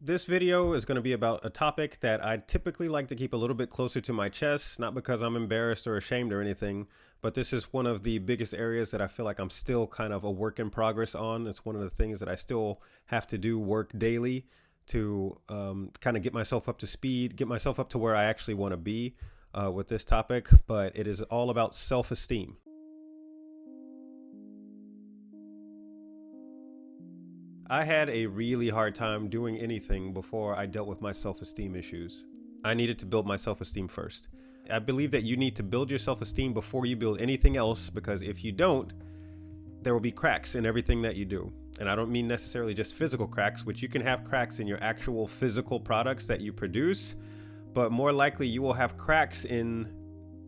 This video is going to be about a topic that I typically like to keep a little bit closer to my chest, not because I'm embarrassed or ashamed or anything, but this is one of the biggest areas that I feel like I'm still kind of a work in progress on. It's one of the things that I still have to do work daily to kind of get myself up to speed, get myself up to where I actually want to be with this topic, but it is all about self-esteem. I had a really hard time doing anything before I dealt with my self-esteem issues. I needed to build my self-esteem first. I believe that you need to build your self-esteem before you build anything else, because if you don't, there will be cracks in everything that you do. And I don't mean necessarily just physical cracks, which you can have cracks in your actual physical products that you produce, but more likely you will have cracks in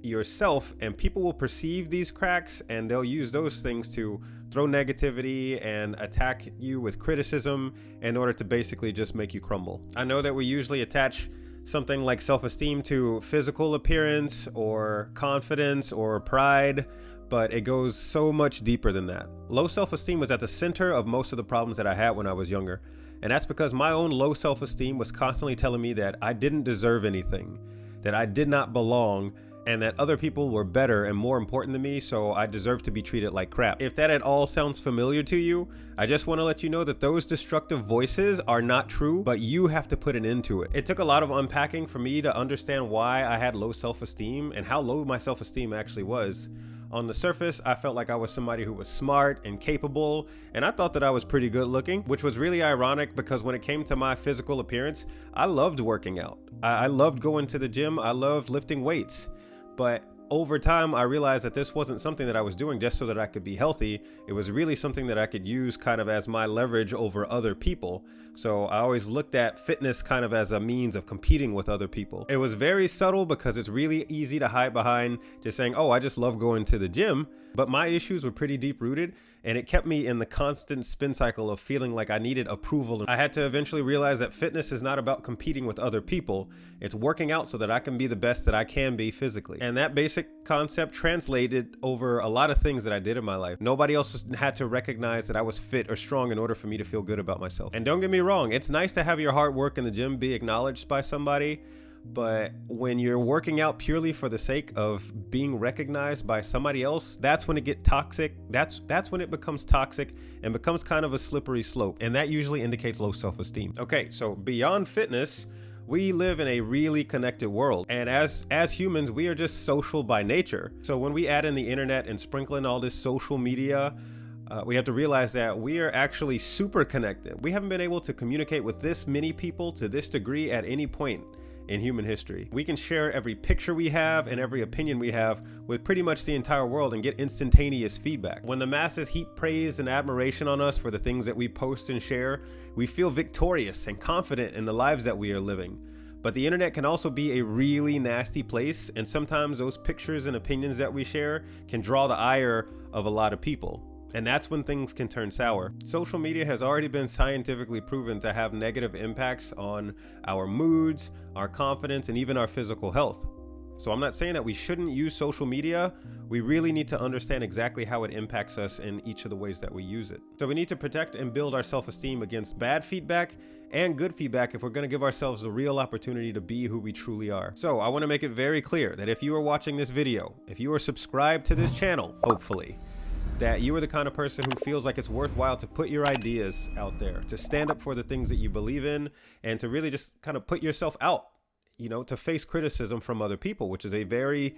yourself, and people will perceive these cracks and they'll use those things to throw negativity and attack you with criticism in order to basically just make you crumble. I know that we usually attach something like self-esteem to physical appearance or confidence or pride, but it goes so much deeper than that. Low self-esteem was at the center of most of the problems that I had when I was younger. And that's because my own low self-esteem was constantly telling me that I didn't deserve anything, that I did not belong, and that other people were better and more important than me, so I deserve to be treated like crap. If that at all sounds familiar to you, I just want to let you know that those destructive voices are not true, but you have to put an end to it. It took a lot of unpacking for me to understand why I had low self-esteem and how low my self-esteem actually was. On the surface, I felt like I was somebody who was smart and capable, and I thought that I was pretty good looking, which was really ironic because when it came to my physical appearance, I loved working out. I loved going to the gym. I loved lifting weights. But over time, I realized that this wasn't something that I was doing just so that I could be healthy. It was really something that I could use kind of as my leverage over other people. So I always looked at fitness kind of as a means of competing with other people. It was very subtle because it's really easy to hide behind just saying, oh, I just love going to the gym. But my issues were pretty deep rooted, and it kept me in the constant spin cycle of feeling like I needed approval. I had to eventually realize that fitness is not about competing with other people. It's working out so that I can be the best that I can be physically. And that basic concept translated over a lot of things that I did in my life. Nobody else had to recognize that I was fit or strong in order for me to feel good about myself. And don't get me wrong, it's nice to have your hard work in the gym be acknowledged by somebody. But when you're working out purely for the sake of being recognized by somebody else, that's when it gets toxic. That's when it becomes toxic and becomes kind of a slippery slope. And that usually indicates low self-esteem. Okay, so beyond fitness, we live in a really connected world. And as humans, we are just social by nature. So when we add in the internet and sprinkle in all this social media, we have to realize that we are actually super connected. We haven't been able to communicate with this many people to this degree at any point in human history. We can share every picture we have and every opinion we have with pretty much the entire world and get instantaneous feedback. When the masses heap praise and admiration on us for the things that we post and share, we feel victorious and confident in the lives that we are living. But the internet can also be a really nasty place, and sometimes those pictures and opinions that we share can draw the ire of a lot of people. And that's when things can turn sour. Social media has already been scientifically proven to have negative impacts on our moods, our confidence, and even our physical health. So I'm not saying that we shouldn't use social media. We really need to understand exactly how it impacts us in each of the ways that we use it. So we need to protect and build our self-esteem against bad feedback and good feedback if we're going to give ourselves the real opportunity to be who we truly are. So I want to make it very clear that if you are watching this video, if you are subscribed to this channel, hopefully, that you are the kind of person who feels like it's worthwhile to put your ideas out there, to stand up for the things that you believe in, and to really just kind of put yourself out, to face criticism from other people, which is a very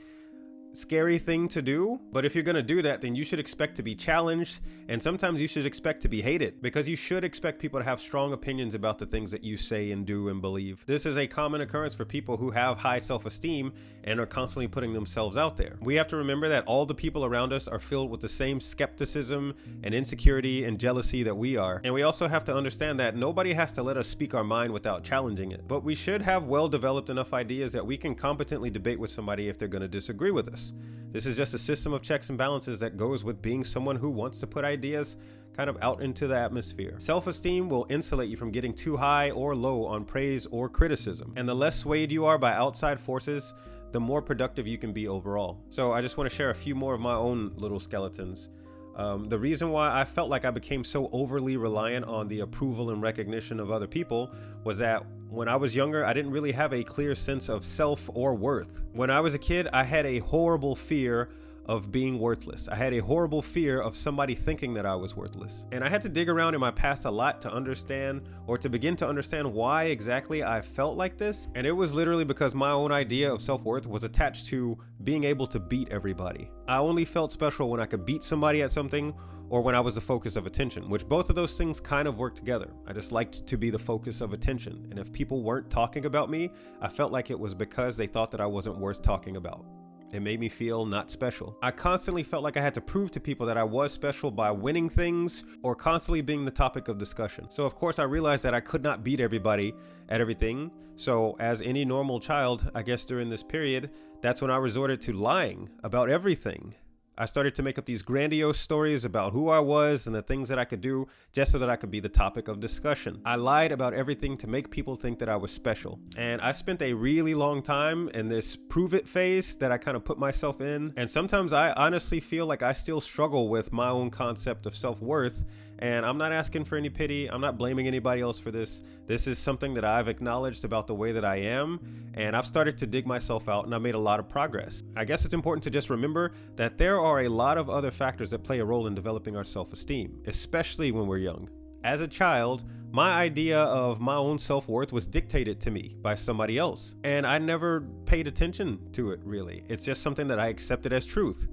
scary thing to do. But if you're going to do that, then you should expect to be challenged, and sometimes you should expect to be hated, because you should expect people to have strong opinions about the things that you say and do and believe. This is a common occurrence for people who have high self-esteem and are constantly putting themselves out there. We have to remember that all the people around us are filled with the same skepticism and insecurity and jealousy that we are. And we also have to understand that nobody has to let us speak our mind without challenging it. But we should have well-developed enough ideas that we can competently debate with somebody if they're going to disagree with us. This is just a system of checks and balances that goes with being someone who wants to put ideas kind of out into the atmosphere. Self-esteem will insulate you from getting too high or low on praise or criticism. And the less swayed you are by outside forces, the more productive you can be overall. So I just want to share a few more of my own little skeletons. The reason why I felt like I became so overly reliant on the approval and recognition of other people was that when I was younger, I didn't really have a clear sense of self or worth. When I was a kid, I had a horrible fear of being worthless. I had a horrible fear of somebody thinking that I was worthless. And I had to dig around in my past a lot to understand, or to begin to understand, why exactly I felt like this. And it was literally because my own idea of self-worth was attached to being able to beat everybody. I only felt special when I could beat somebody at something, or when I was the focus of attention, which both of those things kind of work together. I just liked to be the focus of attention. And if people weren't talking about me, I felt like it was because they thought that I wasn't worth talking about. It made me feel not special. I constantly felt like I had to prove to people that I was special by winning things or constantly being the topic of discussion. So of course I realized that I could not beat everybody at everything. So as any normal child, I guess during this period, that's when I resorted to lying about everything. I started to make up these grandiose stories about who I was and the things that I could do just so that I could be the topic of discussion. I lied about everything to make people think that I was special. And I spent a really long time in this prove it phase that I kind of put myself in. And sometimes I honestly feel like I still struggle with my own concept of self-worth. And I'm not asking for any pity. I'm not blaming anybody else for this. This is something that I've acknowledged about the way that I am. And I've started to dig myself out, and I've made a lot of progress. I guess it's important to just remember that there are a lot of other factors that play a role in developing our self-esteem, especially when we're young. As a child, my idea of my own self-worth was dictated to me by somebody else. And I never paid attention to it, really. It's just something that I accepted as truth.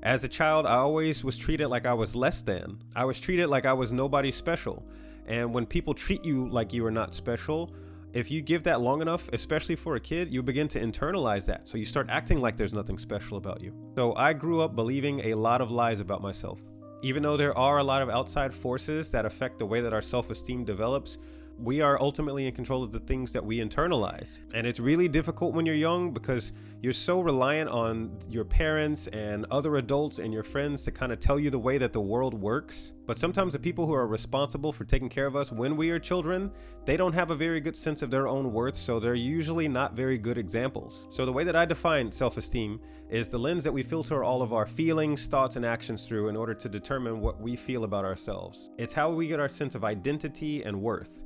As a child, I always was treated like I was less than. I was treated like I was nobody special. And when people treat you like you are not special, if you give that long enough, especially for a kid, you begin to internalize that. So you start acting like there's nothing special about you. So I grew up believing a lot of lies about myself. Even though there are a lot of outside forces that affect the way that our self-esteem develops, we are ultimately in control of the things that we internalize. And it's really difficult when you're young because you're so reliant on your parents and other adults and your friends to kind of tell you the way that the world works. But sometimes the people who are responsible for taking care of us when we are children, they don't have a very good sense of their own worth, so they're usually not very good examples. So the way that I define self-esteem is the lens that we filter all of our feelings, thoughts, and actions through in order to determine what we feel about ourselves. It's how we get our sense of identity and worth.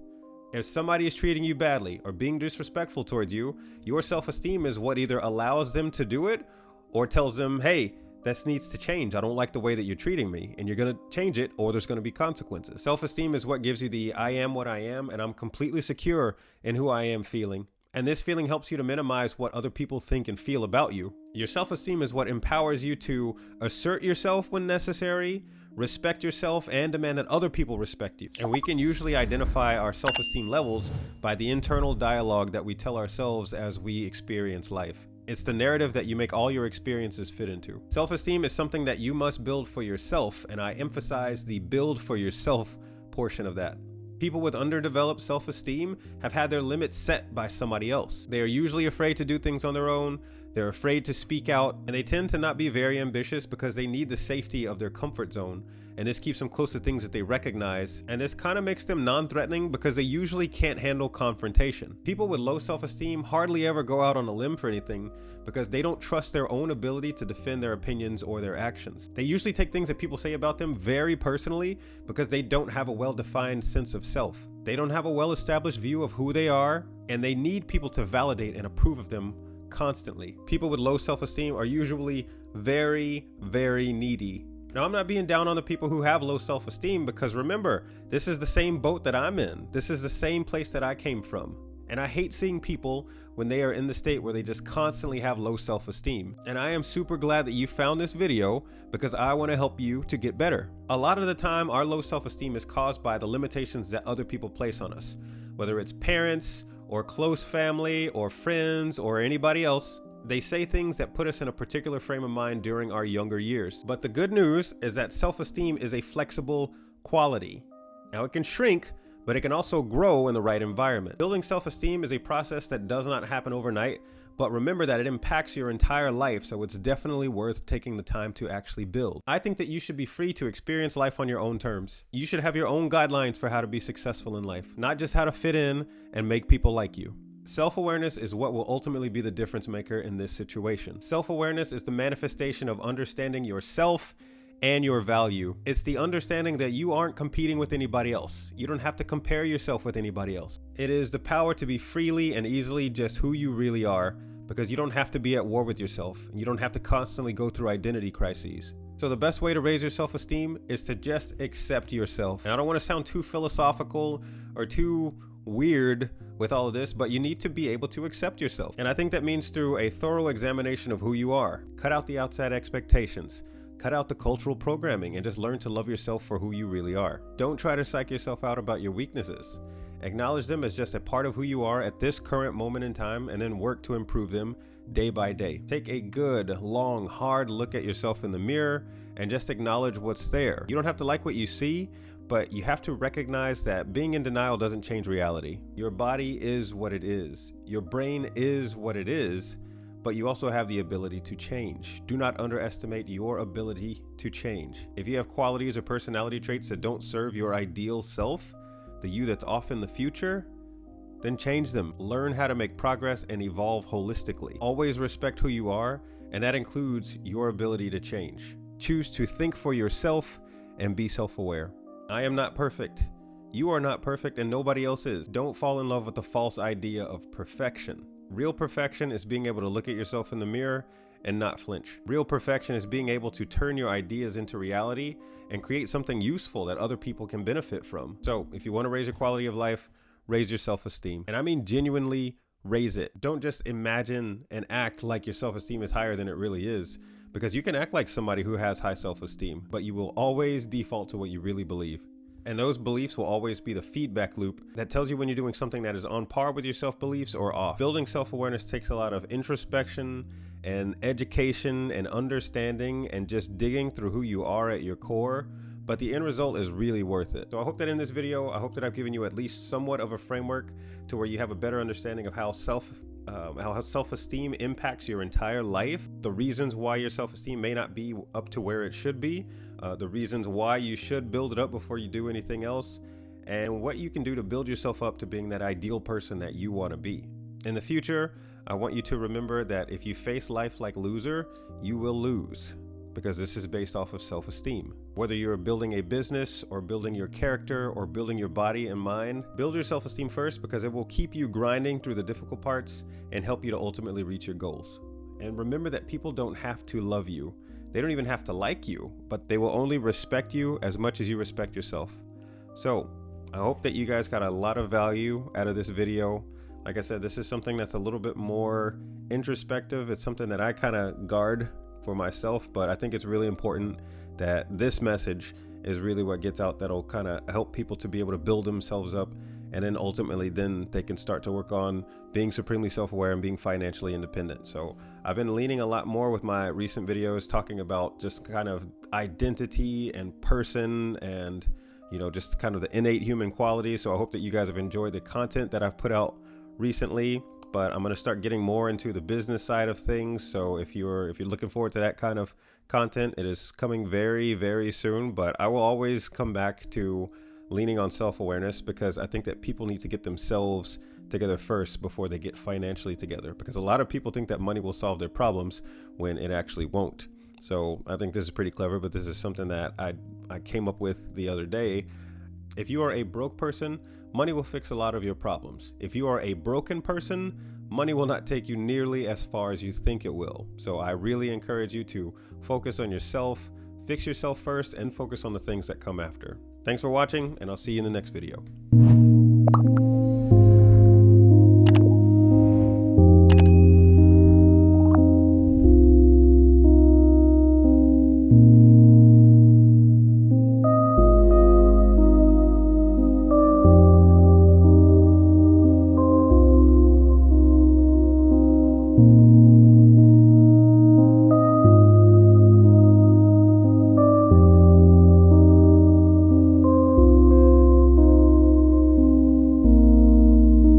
If somebody is treating you badly or being disrespectful towards you, your self-esteem is what either allows them to do it or tells them, hey, this needs to change. I don't like the way that you're treating me, and you're going to change it or there's going to be consequences. Self-esteem is what gives you the I am what I am, and I'm completely secure in who I am feeling. And this feeling helps you to minimize what other people think and feel about you. Your self-esteem is what empowers you to assert yourself when necessary, respect yourself, and demand that other people respect you. And we can usually identify our self-esteem levels by the internal dialogue that we tell ourselves as we experience life. It's the narrative that you make all your experiences fit into. Self-esteem is something that you must build for yourself, and I emphasize the build for yourself portion of that. People with underdeveloped self-esteem have had their limits set by somebody else. They are usually afraid to do things on their own. They're afraid to speak out, and they tend to not be very ambitious because they need the safety of their comfort zone. And this keeps them close to things that they recognize. And this kind of makes them non-threatening because they usually can't handle confrontation. People with low self-esteem hardly ever go out on a limb for anything because they don't trust their own ability to defend their opinions or their actions. They usually take things that people say about them very personally because they don't have a well-defined sense of self. They don't have a well-established view of who they are, and they need people to validate and approve of them constantly. People with low self-esteem are usually very, very needy. Now, I'm not being down on the people who have low self-esteem because remember, this is the same boat that I'm in. This is the same place that I came from. And I hate seeing people when they are in the state where they just constantly have low self-esteem. And I am super glad that you found this video because I want to help you to get better. A lot of the time, our low self-esteem is caused by the limitations that other people place on us, whether it's parents or close family or friends or anybody else. They say things that put us in a particular frame of mind during our younger years. But the good news is that self-esteem is a flexible quality. Now, it can shrink, but it can also grow in the right environment. Building self-esteem is a process that does not happen overnight, but remember that it impacts your entire life, so it's definitely worth taking the time to actually build. I think that you should be free to experience life on your own terms. You should have your own guidelines for how to be successful in life, not just how to fit in and make people like you. Self-awareness is what will ultimately be the difference maker in this situation. Self-awareness is the manifestation of understanding yourself and your value. It's the understanding that you aren't competing with anybody else. You don't have to compare yourself with anybody else. It is the power to be freely and easily just who you really are, because you don't have to be at war with yourself. You don't have to constantly go through identity crises. So the best way to raise your self-esteem is to just accept yourself. And I don't want to sound too philosophical or too weird with all of this, but you need to be able to accept yourself. And I think that means through a thorough examination of who you are. Cut out the outside expectations. Cut out the cultural programming and just learn to love yourself for who you really are. Don't try to psych yourself out about your weaknesses. Acknowledge them as just a part of who you are at this current moment in time, and then work to improve them day by day. Take a good, long, hard look at yourself in the mirror and just acknowledge what's there. You don't have to like what you see, but you have to recognize that being in denial doesn't change reality. Your body is what it is. Your brain is what it is, but you also have the ability to change. Do not underestimate your ability to change. If you have qualities or personality traits that don't serve your ideal self, the you that's off in the future, then change them. Learn how to make progress and evolve holistically. Always respect who you are, and that includes your ability to change. Choose to think for yourself and be self-aware. I am not perfect. You are not perfect, and nobody else is. Don't fall in love with the false idea of perfection. Real perfection is being able to look at yourself in the mirror and not flinch. Real perfection is being able to turn your ideas into reality and create something useful that other people can benefit from. So if you want to raise your quality of life, raise your self-esteem. And I mean genuinely raise it. Don't just imagine and act like your self-esteem is higher than it really is, because you can act like somebody who has high self-esteem, but you will always default to what you really believe. And those beliefs will always be the feedback loop that tells you when you're doing something that is on par with your self-beliefs or off. Building self-awareness takes a lot of introspection and education and understanding and just digging through who you are at your core. But the end result is really worth it. So I hope that in this video, I hope that I've given you at least somewhat of a framework to where you have a better understanding of how self-esteem impacts your entire life, the reasons why your self-esteem may not be up to where it should be, the reasons why you should build it up before you do anything else, and what you can do to build yourself up to being that ideal person that you want to be. In the future, I want you to remember that if you face life like loser, you will lose, because this is based off of self-esteem. Whether you're building a business or building your character or building your body and mind, build your self-esteem first, because it will keep you grinding through the difficult parts and help you to ultimately reach your goals. And remember that people don't have to love you. They don't even have to like you, but they will only respect you as much as you respect yourself. So I hope that you guys got a lot of value out of this video. Like I said, this is something that's a little bit more introspective. It's something that I kind of guard for myself, but I think it's really important that this message is really what gets out, that'll kind of help people to be able to build themselves up, and then ultimately then they can start to work on being supremely self-aware and being financially independent. So I've been leaning a lot more with my recent videos talking about just kind of identity and person and, you know, just kind of the innate human qualities. So I hope that you guys have enjoyed the content that I've put out recently, but I'm going to start getting more into the business side of things. So if you're looking forward to that kind of content, it is coming very, very soon. But I will always come back to leaning on self-awareness, because I think that people need to get themselves together first before they get financially together, because a lot of people think that money will solve their problems when it actually won't. So I think this is pretty clever, but this is something that I came up with the other day. If you are a broke person, money will fix a lot of your problems. If you are a broken person, money will not take you nearly as far as you think it will. So I really encourage you to focus on yourself, fix yourself first, and focus on the things that come after. Thanks for watching, and I'll see you in the next video.